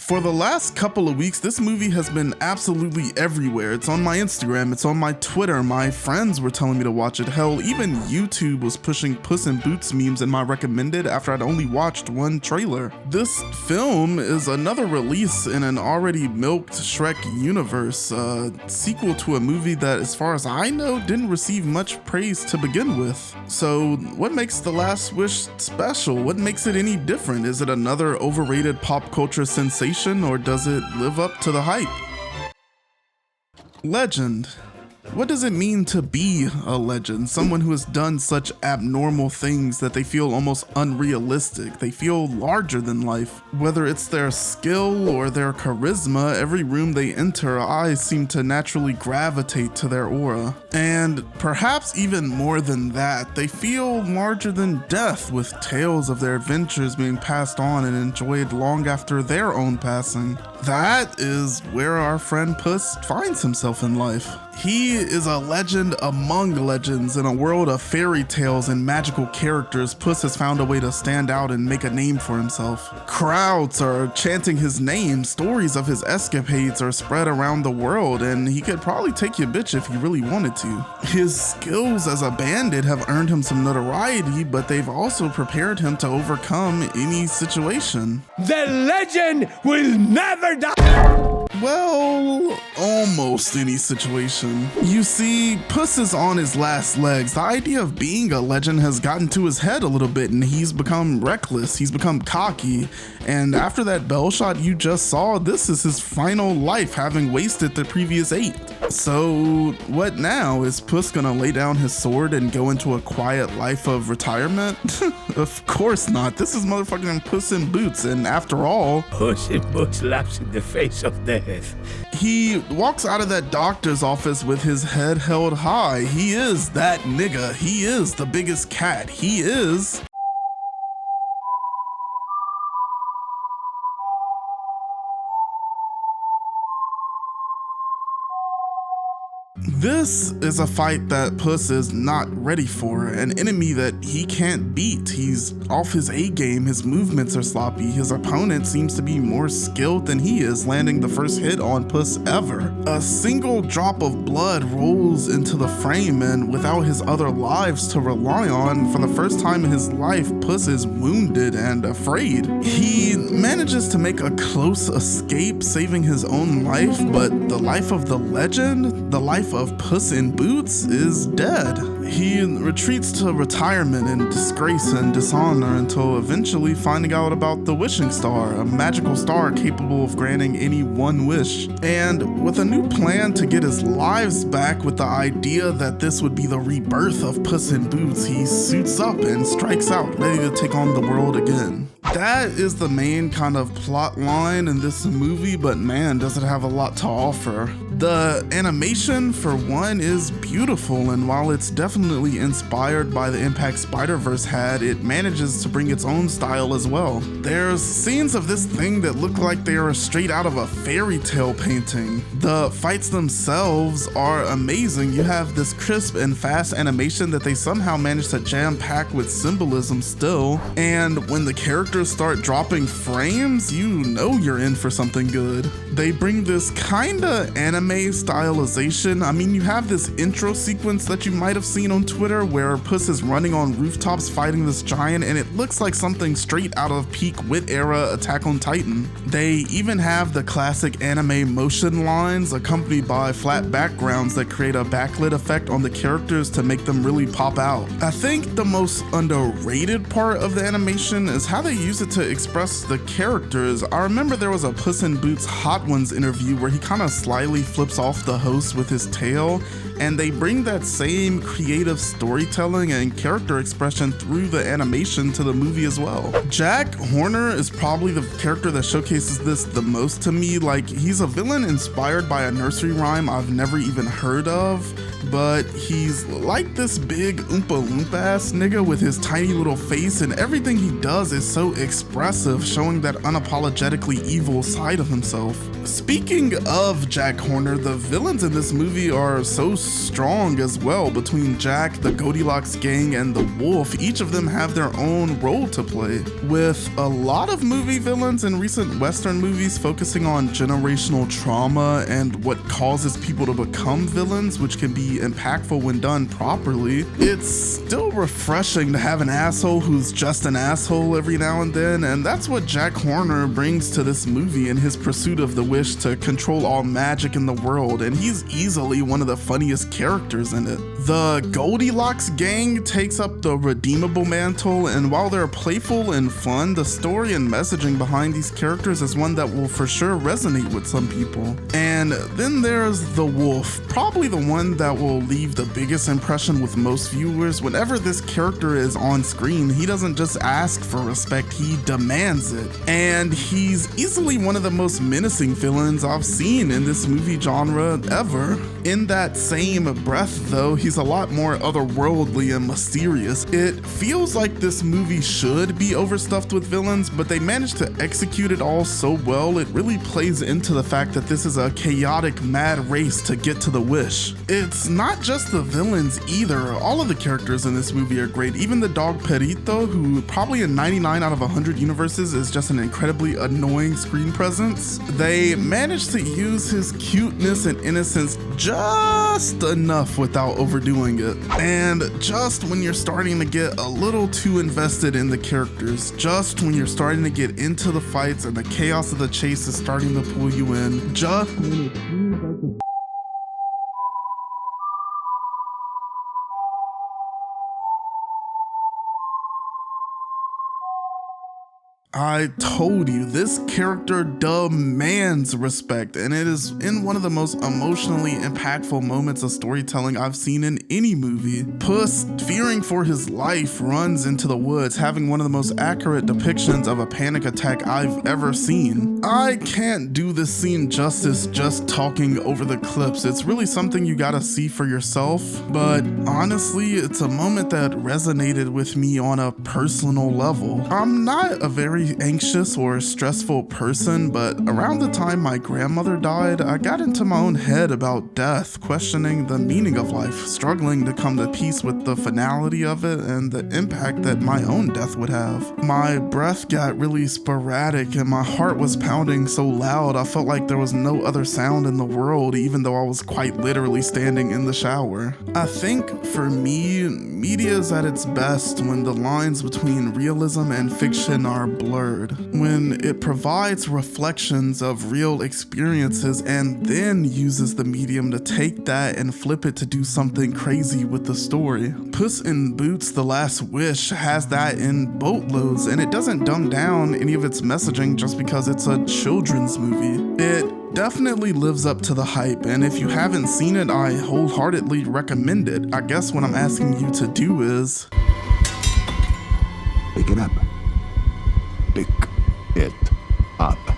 For the last couple of weeks, this movie has been absolutely everywhere. It's on my Instagram, it's on my Twitter, my friends were telling me to watch it. Hell, even YouTube was pushing Puss in Boots memes in my recommended after I'd only watched one trailer. This film is another release in an already milked Shrek universe, a sequel to a movie that, as far as I know, didn't receive much praise to begin with. So what makes The Last Wish special? What makes it any different? Is it another overrated pop culture sensation, or does it live up to the hype? Legend. What does it mean to be a legend? Someone who has done such abnormal things that they feel almost unrealistic. They feel larger than life. Whether it's their skill or their charisma, every room they enter, eyes seem to naturally gravitate to their aura. And perhaps even more than that, they feel larger than death, with tales of their adventures being passed on and enjoyed long after their own passing. That is where our friend Puss finds himself in life. He is a legend among legends. In a world of fairy tales and magical characters, Puss has found a way to stand out and make a name for himself. Crowds are chanting his name, stories of his escapades are spread around the world, and he could probably take your bitch if he really wanted to. His skills as a bandit have earned him some notoriety, but they've also prepared him to overcome any situation. The legend will never die! Well, almost any situation. You see, Puss is on his last legs. The idea of being a legend has gotten to his head a little bit, and he's become reckless, he's become cocky, and after that bell shot you just saw, this is his final life, having wasted the previous 8. So what now? Is Puss gonna lay down his sword and go into a quiet life of retirement? Of course not. This is motherfucking Puss in Boots, and after all, Puss in Boots laughs in the face of death. He walks out of that doctor's office with his head held high. He is that nigga. He is the biggest cat. He is... This is a fight that Puss is not ready for, an enemy that he can't beat. He's off his A game, his movements are sloppy, his opponent seems to be more skilled than he is, landing the first hit on Puss ever. A single drop of blood rolls into the frame, and without his other lives to rely on, for the first time in his life, Puss is wounded and afraid. He manages to make a close escape, saving his own life, but the life of the legend, the life of Puss in Boots, is dead. He retreats to retirement in disgrace and dishonor until eventually finding out about the wishing star, a magical star capable of granting any one wish. And with a new plan to get his lives back, with the idea that this would be the rebirth of Puss in Boots, he suits up and strikes out, ready to take on the world again. That is the main kind of plot line in this movie, but man, does it have a lot to offer. The animation, for one, is beautiful, and while it's definitely inspired by the impact Spider-Verse had, it manages to bring its own style as well. There's scenes of this thing that look like they are straight out of a fairy tale painting. The fights themselves are amazing. You have this crisp and fast animation that they somehow managed to jam-pack with symbolism still, and when the characters start dropping frames, you know you're in for something good. They bring this kinda anime stylization. I mean, you have this intro sequence that you might have seen on Twitter where Puss is running on rooftops fighting this giant, and it looks like something straight out of peak Wit era Attack on Titan. They even have the classic anime motion lines accompanied by flat backgrounds that create a backlit effect on the characters to make them really pop out. I think the most underrated part of the animation is how they use it to express the characters. I remember there was a Puss in Boots Hot Ones interview where he kind of slyly flips off the host with his tail, and they bring that same creative storytelling and character expression through the animation to the movie as well. Jack Horner is probably the character that showcases this the most to me. Like, he's a villain inspired by a nursery rhyme I've never even heard of, but he's like this big Oompa Loompa ass nigga with his tiny little face, and everything he does is so expressive, showing that unapologetically evil side of himself. Speaking of Jack Horner, the villains in this movie are so strong as well. Between Jack, the Goldilocks gang, and the Wolf, each of them have their own role to play. With a lot of movie villains in recent Western movies focusing on generational trauma and what causes people to become villains, which can be impactful when done properly, it's still refreshing to have an asshole who's just an asshole every now and then, and that's what Jack Horner brings to this movie in his pursuit of the wish to control all magic in the world, and he's easily one of the funniest characters in it. The Goldilocks gang takes up the redeemable mantle, and while they're playful and fun, the story and messaging behind these characters is one that will for sure resonate with some people. And then there's the Wolf, probably the one that will leave the biggest impression with most viewers. Whenever this character is on screen, he doesn't just ask for respect, he demands it. And he's easily one of the most menacing villains I've seen in this movie genre ever. In that same breath though, he's a lot more otherworldly and mysterious. It feels like this movie should be overstuffed with villains, but they managed to execute it all so well. It really plays into the fact that this is a chaotic, mad race to get to the wish. It's not just the villains either. All of the characters in this movie are great. Even the dog Perito, who probably in 99 out of 100 universes is just an incredibly annoying screen presence. They managed to use his cuteness and innocence just enough without overdoing it. And just when you're starting to get a little too invested in the characters, just when you're starting to get into the fights and the chaos of the chase is starting to pull you in, just when it seems like the I told you, this character demands respect, and it is in one of the most emotionally impactful moments of storytelling I've seen in any movie. Puss, fearing for his life, runs into the woods, having one of the most accurate depictions of a panic attack I've ever seen. I can't do this scene justice just talking over the clips. It's really something you gotta see for yourself, but honestly, it's a moment that resonated with me on a personal level. I'm not a very anxious or stressful person, but around the time my grandmother died, I got into my own head about death, questioning the meaning of life, struggling to come to peace with the finality of it and the impact that my own death would have. My breath got really sporadic and my heart was pounding so loud I felt like there was no other sound in the world, even though I was quite literally standing in the shower. I think for me, media is at its best when the lines between realism and fiction are blurred, when it provides reflections of real experiences and then uses the medium to take that and flip it to do something crazy with the story. Puss in Boots: The Last Wish has that in boatloads, and it doesn't dumb down any of its messaging just because it's a children's movie. It definitely lives up to the hype, and if you haven't seen it, I wholeheartedly recommend it. I guess what I'm asking you to do is pick it up. Pick it up.